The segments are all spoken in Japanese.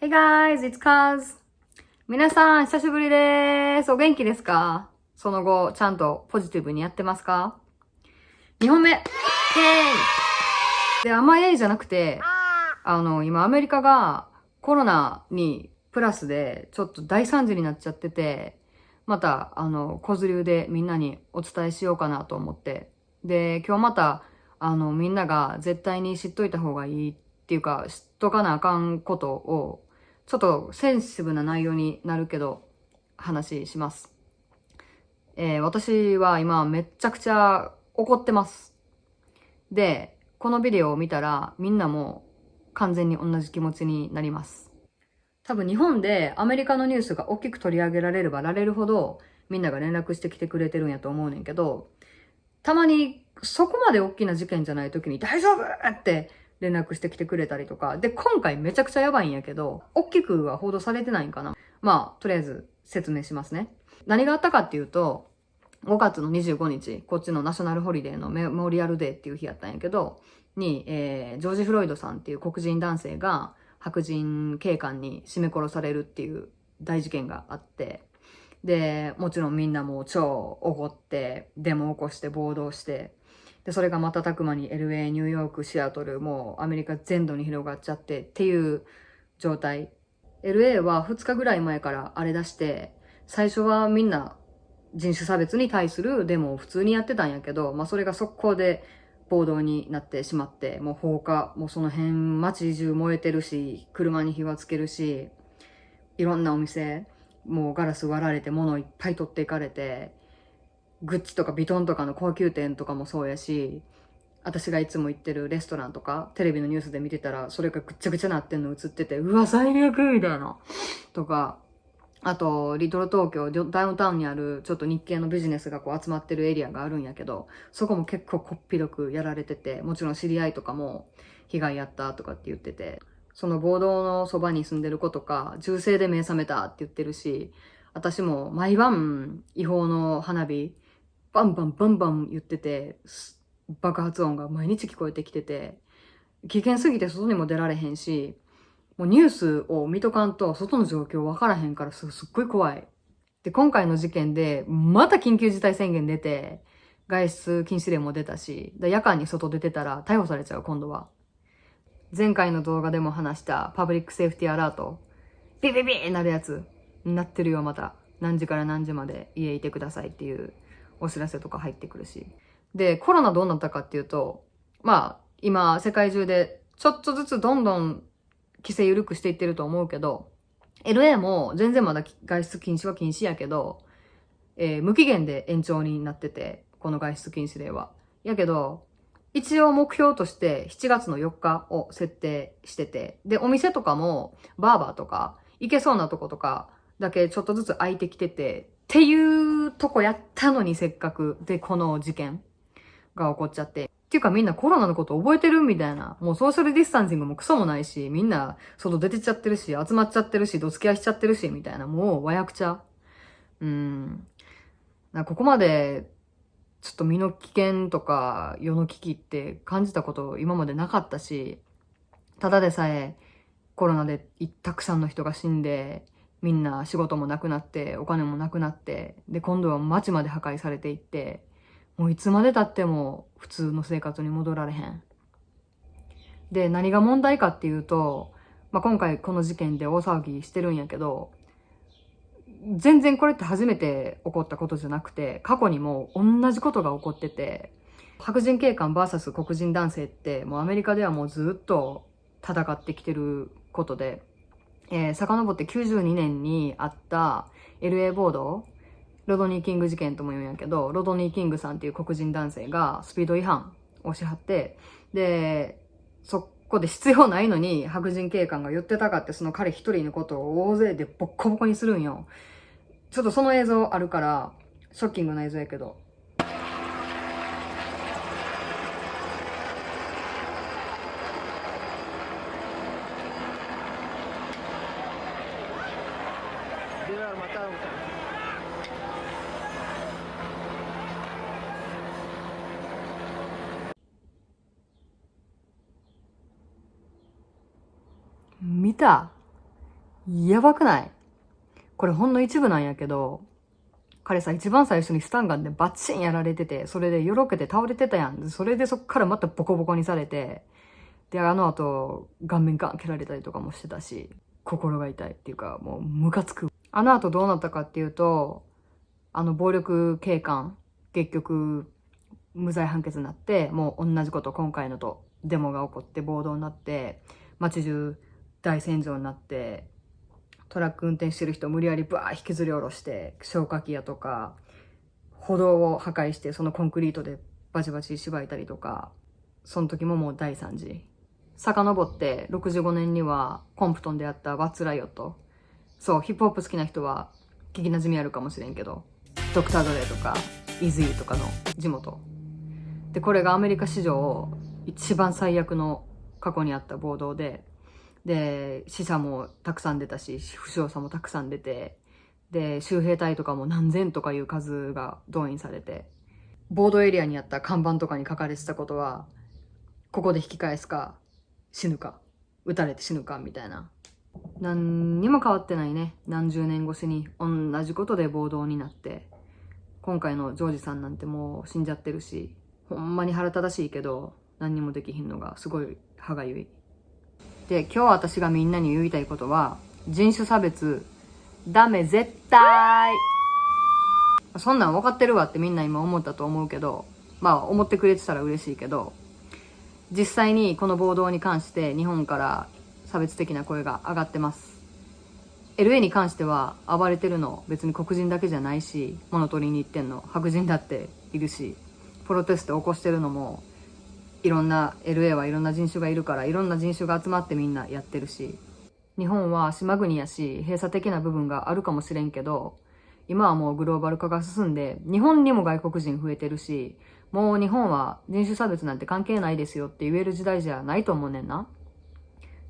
Hey guys, it's Kaz. 皆さん、久しぶりです。お元気ですか？その後、ちゃんとポジティブにやってますか？ 2 本目イェーイで、あんまイェイじゃなくて、今アメリカがコロナにプラスでちょっと大惨事になっちゃってて、また、小ず流でみんなにお伝えしようかなと思って。で、今日また、みんなが絶対に知っといた方がいいっていうか、知っとかなあかんことを、ちょっとセンシティブな内容になるけど、話します。私は今めっちゃくちゃ怒ってます。で、このビデオを見たらみんなも完全に同じ気持ちになります。多分日本でアメリカのニュースが大きく取り上げられればられるほどみんなが連絡してきてくれてるんやと思うねんけど、たまにそこまで大きな事件じゃない時に大丈夫って連絡してきてくれたりとか。で、今回めちゃくちゃやばいんやけど、大きくは報道されてないんかな。まあ、とりあえず説明しますね。何があったかっていうと、5月の25日、こっちのナショナルホリデーのメモリアルデーっていう日やったんやけど、に、ジョージ・フロイドさんっていう黒人男性が白人警官に絞め殺されるっていう大事件があって、で、もちろんみんなもう超怒って、デモ起こして暴動して、で、それが瞬く間に LA、ニューヨーク、シアトル、もうアメリカ全土に広がっちゃってっていう状態。LA は2日ぐらい前から荒れ出して、最初はみんな人種差別に対するデモを普通にやってたんやけど、まあそれが速攻で暴動になってしまって、もう放火、もうその辺街中燃えてるし、車に火がつけるし、いろんなお店、もうガラス割られて物いっぱい取っていかれて、グッチとかビトンとかの高級店とかもそうやし、私がいつも行ってるレストランとか、テレビのニュースで見てたら、それがぐっちゃぐちゃなってんの映ってて、うわ、最悪みたいな。とか、あと、リトル東京、ダウンタウンにある、ちょっと日系のビジネスがこう集まってるエリアがあるんやけど、そこも結構こっぴどくやられてて、もちろん知り合いとかも被害やったとかって言ってて、その暴動のそばに住んでる子とか、銃声で目覚めたって言ってるし、私も毎晩違法の花火、バンバンバンバン言ってて、爆発音が毎日聞こえてきてて、危険すぎて外にも出られへんし、もうニュースを見とかんと外の状況分からへんからすっごい怖い。で、今回の事件でまた緊急事態宣言出て、外出禁止令も出たし、夜間に外出てたら逮捕されちゃう、今度は。前回の動画でも話したパブリックセーフティアラート、ビビビーなるやつになってるよ、また。何時から何時まで家いてくださいっていうお知らせとか入ってくるし。で、コロナどうなったかっていうと、まあ、今、世界中でちょっとずつどんどん規制緩くしていってると思うけど、LA も全然まだ外出禁止は禁止やけど、無期限で延長になってて、この外出禁止令は。やけど、一応目標として7月の4日を設定してて、で、お店とかも、バーバーとか、行けそうなとことかだけちょっとずつ空いてきてて、っていうとこやったのにせっかく、で、この事件が起こっちゃって。っていうかみんなコロナのこと覚えてるみたいな。もうソーシャルディスタンシングもクソもないし、みんな外出てっちゃってるし、集まっちゃってるし、どつき合いしちゃってるし、みたいな。もう和訳ちゃ。ここまで、ちょっと身の危険とか世の危機って感じたこと今までなかったし、ただでさえコロナでたくさんの人が死んで、みんな仕事もなくなって、お金もなくなって、で、今度は街まで破壊されていって、もういつまで経っても普通の生活に戻られへん。で、何が問題かっていうと、まあ、今回この事件で大騒ぎしてるんやけど、全然これって初めて起こったことじゃなくて、過去にも同じことが起こってて、白人警官 VS 黒人男性ってもうアメリカではもうずっと戦ってきてることで、遡って92年にあった LA 暴動、ロドニー・キング事件とも言うんやけど、ロドニー・キングさんっていう黒人男性がスピード違反をしはって、で、そこで必要ないのに白人警官が言ってたかってその彼一人のことを大勢でボッコボコにするんよ。ちょっとその映像あるから、ショッキングな映像やけど。見た？やばくない？これほんの一部なんやけど、彼さ、一番最初にスタンガンでバッチンやられてて、それでよろけて倒れてたやん。それでそっからまたボコボコにされて、で、あの後、顔面ガン蹴られたりとかもしてたし、心が痛いっていうか、もうムカつく。あの後どうなったかっていうと、暴力警官、結局、無罪判決になって、もう同じこと、今回のと、デモが起こって暴動になって、街中大戦場になって、トラック運転してる人を無理やりバー引きずり下ろして、消火器やとか、歩道を破壊して、そのコンクリートでバチバチ縛いたりとか、その時ももう第3次。遡って65年にはコンプトンでやったワッツライオット。そう、ヒップホップ好きな人は聞き馴染みあるかもしれんけど、ドクター・ドレイとか、イズイとかの地元。で、これがアメリカ史上一番最悪の過去にあった暴動で、死者もたくさん出たし、負傷者もたくさん出て、で、州兵隊とかも何千とかいう数が動員されて、暴動エリアにあった看板とかに書かれてたことは、ここで引き返すか、死ぬか、撃たれて死ぬか、みたいな。何にも変わってないね。何十年越しに同じことで暴動になって。今回のジョージさんなんてもう死んじゃってるし、ほんまに腹立たしいけど、何にもできひんのがすごい歯がゆい。で、今日私がみんなに言いたいことは、人種差別、ダメ絶対。そんなん分かってるわってみんな今思ったと思うけど、まあ思ってくれてたら嬉しいけど、実際にこの暴動に関して日本から差別的な声が上がってます。LA に関しては暴れてるの別に黒人だけじゃないし、物取りに行ってんの白人だっているし、プロテスト起こしてるのもいろんな LA はいろんな人種がいるからいろんな人種が集まってみんなやってるし、日本は島国やし閉鎖的な部分があるかもしれんけど、今はもうグローバル化が進んで日本にも外国人増えてるし、もう日本は人種差別なんて関係ないですよって言える時代じゃないと思うねんな。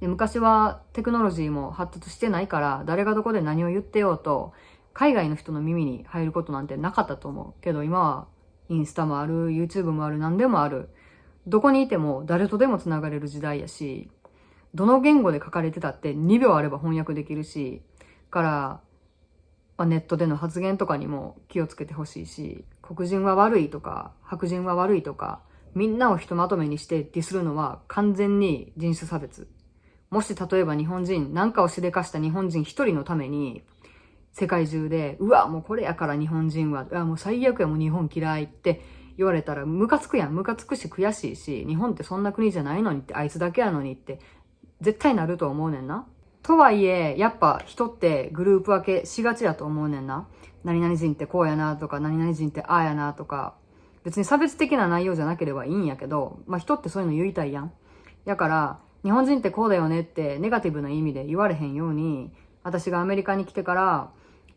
で、昔はテクノロジーも発達してないから誰がどこで何を言ってようと海外の人の耳に入ることなんてなかったと思うけど、今はインスタもある、 YouTube もある、何でもある。どこにいても誰とでもつながれる時代やし、どの言語で書かれてたって2秒あれば翻訳できるし、からネットでの発言とかにも気をつけてほしいし、黒人は悪いとか白人は悪いとかみんなをひとまとめにしてディスるのは完全に人種差別。もし例えば日本人、なんかをしでかした日本人一人のために世界中で、うわもうこれやから日本人は、うわもう最悪や、もう日本嫌いって言われたらムカつくやん。ムカつくし悔しいし、日本ってそんな国じゃないのにって、あいつだけやのにって絶対なると思うねんな。とはいえ、やっぱ人ってグループ分けしがちやと思うねんな。何々人ってこうやなとか、何々人ってああやなとか、別に差別的な内容じゃなければいいんやけど、まあ人ってそういうの言いたいやん。やから、日本人ってこうだよねってネガティブな意味で言われへんように、私がアメリカに来てから、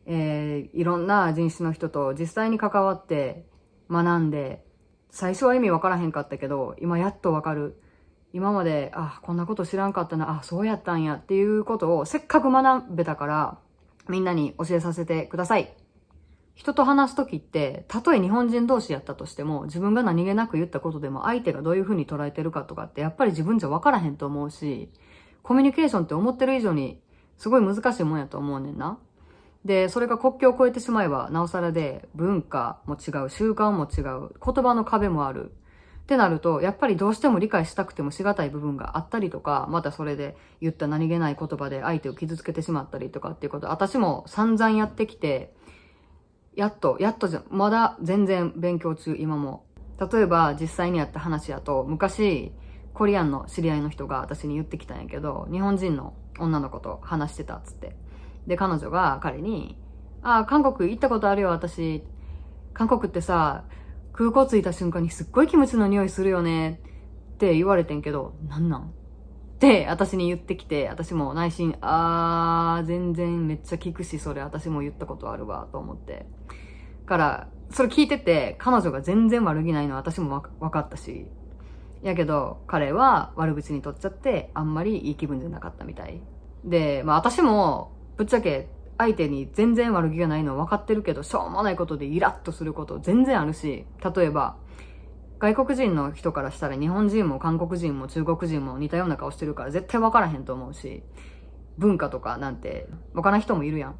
いろんな人種の人と実際に関わって学んで、最初は意味わからへんかったけど、今やっとわかる。今まで、あ、こんなこと知らんかったな、あ、そうやったんやっていうことをせっかく学べたから、みんなに教えさせてください。人と話すときって、たとえ日本人同士やったとしても、自分が何気なく言ったことでも相手がどういう風に捉えてるかとかって、やっぱり自分じゃ分からへんと思うし、コミュニケーションって思ってる以上に、すごい難しいもんやと思うねんな。で、それが国境を越えてしまえば、なおさらで、文化も違う、習慣も違う、言葉の壁もある。ってなると、やっぱりどうしても理解したくてもしがたい部分があったりとか、またそれで言った何気ない言葉で相手を傷つけてしまったりとかっていうこと、私も散々やってきて、やっとじゃ、まだ全然勉強中、今も。例えば実際にあった話やと、昔、コリアンの知り合いの人が私に言ってきたんやけど、日本人の女の子と話してたっつって。で、彼女が彼に、あ、韓国行ったことあるよ、私。韓国ってさ、空港着いた瞬間にすっごいキムチの匂いするよねって言われてんけど、なんなんって私に言ってきて、私も内心、全然めっちゃ聞くし、それ私も言ったことあるわ、と思って。から、それ聞いてて、彼女が全然悪気ないのは私も分かったし。やけど、彼は悪口に取っちゃって、あんまりいい気分じゃなかったみたい。で、まあ私も、ぶっちゃけ、相手に全然悪気がないのは分かってるけど、しょうもないことでイラッとすること全然あるし、例えば、外国人の人からしたら日本人も韓国人も中国人も似たような顔してるから絶対分からへんと思うし、文化とかなんてわからん人もいるやん。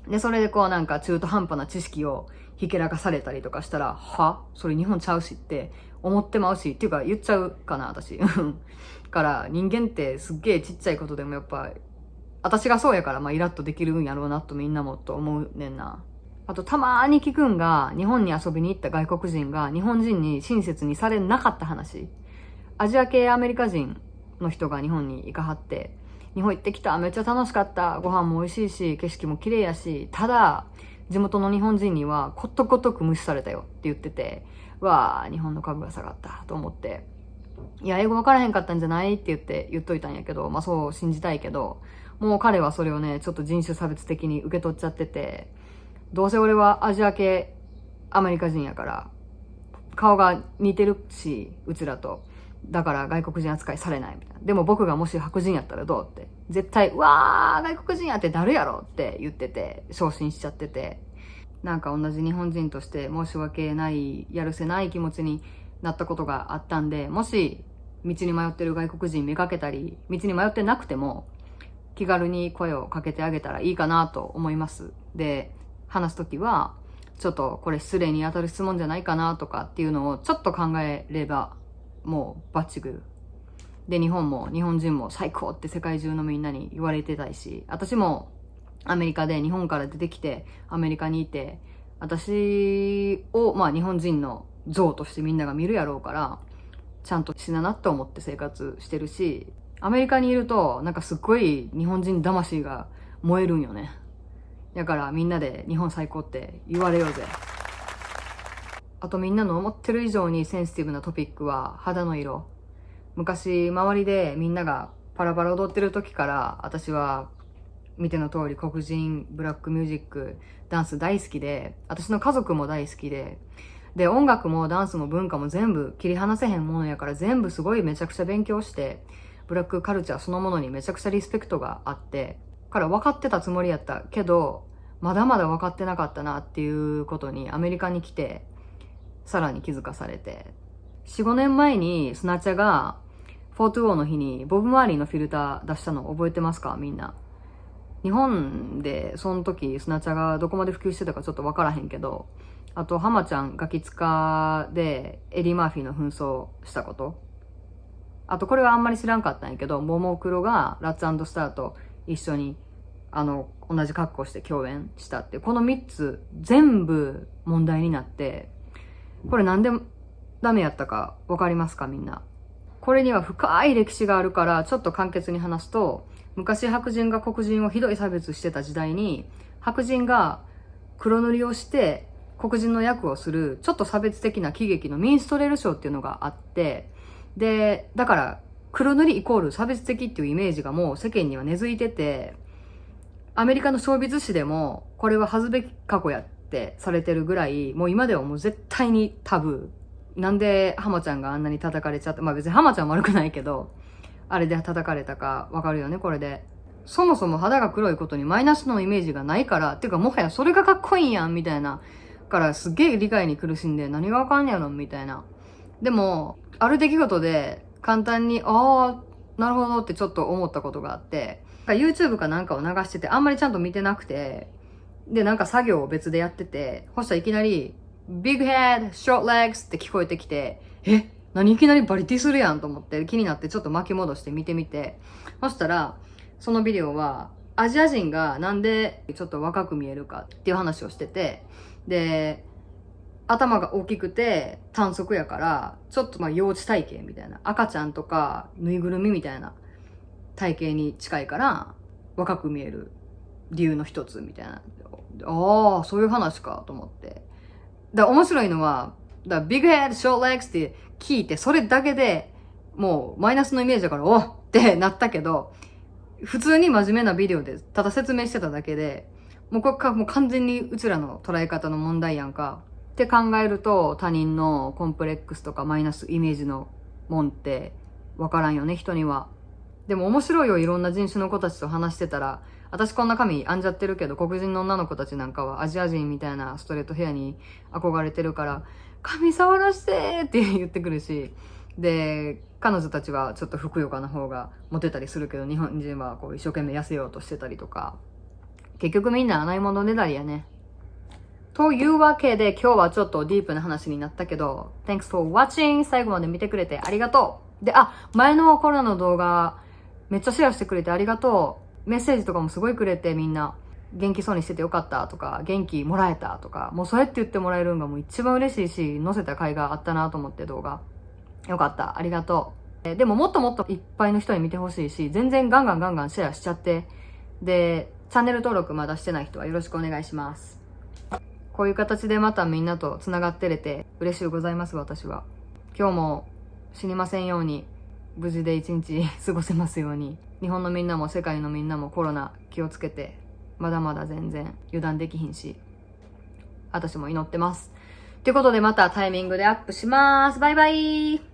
で、それでこうなんか中途半端な知識をひけらかされたりとかしたら、それ日本ちゃうしって思ってまうし、っていうか言っちゃうかな、私。から人間ってすっげえちっちゃいことでもやっぱ、私がそうやからイラッとできるんやろうなとみんなもと思うねんな。あとたまーに聞くんが、日本に遊びに行った外国人が日本人に親切にされなかった話。アジア系アメリカ人の人が日本に行かはって、日本行ってきた、めっちゃ楽しかった、ご飯も美味しいし、景色も綺麗やし、ただ、地元の日本人にはことごとく無視されたよって言ってて、わー、日本の株が下がったと思って、いや、英語分からへんかったんじゃないって言っといたんやけど、そう信じたいけど、もう彼はそれをね、ちょっと人種差別的に受け取っちゃってて、どうせ俺はアジア系アメリカ人やから、顔が似てるし、うちらと。だから外国人扱いされないみたいな。でも僕がもし白人やったらどうって。絶対、うわー、外国人やってなるやろって言ってて、昇進しちゃってて。なんか同じ日本人として申し訳ない、やるせない気持ちになったことがあったんで、もし道に迷ってる外国人見かけたり、道に迷ってなくても、気軽に声をかけてあげたらいいかなと思います。で、話すときは、ちょっとこれ失礼に当たる質問じゃないかなとかっていうのをちょっと考えれば、もうバッチグル。で、日本人も最高って世界中のみんなに言われてたいし、私もアメリカで日本から出てきて、アメリカにいて、私を日本人の像としてみんなが見るやろうから、ちゃんとしななって思って生活してるし、アメリカにいると、なんかすっごい日本人魂が燃えるんよね。だからみんなで日本最高って言われようぜ。あとみんなの思ってる以上にセンシティブなトピックは肌の色。昔周りでみんながパラパラ踊ってる時から私は見ての通り黒人、ブラックミュージック、ダンス大好きで、私の家族も大好きで、で音楽もダンスも文化も全部切り離せへんものやから全部すごいめちゃくちゃ勉強して、ブラックカルチャーそのものにめちゃくちゃリスペクトがあって、から分かってたつもりやったけど、まだまだ分かってなかったなっていうことにアメリカに来て、さらに気づかされて。4、5年前にスナチャが420の日にボブ・マーリーのフィルター出したの覚えてますかみんな。日本でその時スナチャがどこまで普及してたかちょっと分からへんけど、あと浜ちゃんガキ使でエディ・マーフィーの紛争したこと。あとこれはあんまり知らんかったんやけど、ももクロがラッツ&スターと一緒に同じ格好して共演したって、この3つ全部問題になって、これなんでダメやったかわかりますかみんな。これには深い歴史があるからちょっと簡潔に話すと、昔白人が黒人をひどい差別してた時代に、白人が黒塗りをして黒人の役をするちょっと差別的な喜劇のミンストレールショーっていうのがあって、で、だから黒塗りイコール差別的っていうイメージがもう世間には根付いてて、アメリカのショービズ誌でもこれは恥ずべき過去やってされてるぐらい、もう今ではもう絶対にタブー。なんで浜ちゃんがあんなに叩かれちゃった、別に浜ちゃん悪くないけど、あれで叩かれたかわかるよね、これで。そもそも肌が黒いことにマイナスのイメージがないから、っていうかもはやそれがかっこいいやんみたいなからすっげえ理解に苦しんで、何がわかんねやろみたいな。でもある出来事で簡単になるほどってちょっと思ったことがあって、YouTube かなんかを流しててあんまりちゃんと見てなくて、でなんか作業を別でやってて、そしたらいきなりBig head, short legs って聞こえてきて、何いきなりバリティするやんと思って気になってちょっと巻き戻して見てみて、そしたらそのビデオはアジア人がなんでちょっと若く見えるかっていう話をしてて、で頭が大きくて短足やからちょっと幼稚体型みたいな、赤ちゃんとかぬいぐるみみたいな体型に近いから若く見える理由の一つみたいな。そういう話かと思って。面白いのは、big head, short legs って聞いて、それだけでもうマイナスのイメージだからってなったけど、普通に真面目なビデオでただ説明してただけで、もう完全にうちらの捉え方の問題やんかって考えると、他人のコンプレックスとかマイナスイメージのもんってわからんよね、人には。でも面白いよ、いろんな人種の子たちと話してたら。私こんな髪編んじゃってるけど、黒人の女の子たちなんかはアジア人みたいなストレートヘアに憧れてるから、髪触らしてって言ってくるし、で、彼女たちはちょっとふくよかな方がモテたりするけど、日本人はこう一生懸命痩せようとしてたりとか。結局みんな甘いものねだりやね。というわけで今日はちょっとディープな話になったけど、Thanks for watching! 最後まで見てくれてありがとう。で、前のコロナの動画めっちゃシェアしてくれてありがとう。メッセージとかもすごいくれてみんな。元気そうにしててよかったとか、元気もらえたとか、もうそれって言ってもらえるんがもう一番嬉しいし、載せた甲斐があったなと思って動画。よかった。ありがとう。でももっともっといっぱいの人に見てほしいし、全然ガンガンシェアしちゃって。で、チャンネル登録まだしてない人はよろしくお願いします。こういう形でまたみんなと繋がってれて嬉しゅうございます、私は。今日も死にませんように、無事で一日過ごせますように。日本のみんなも世界のみんなもコロナ気をつけて、まだまだ全然油断できひんし、私も祈ってます。ということでまたタイミングでアップします。バイバイ。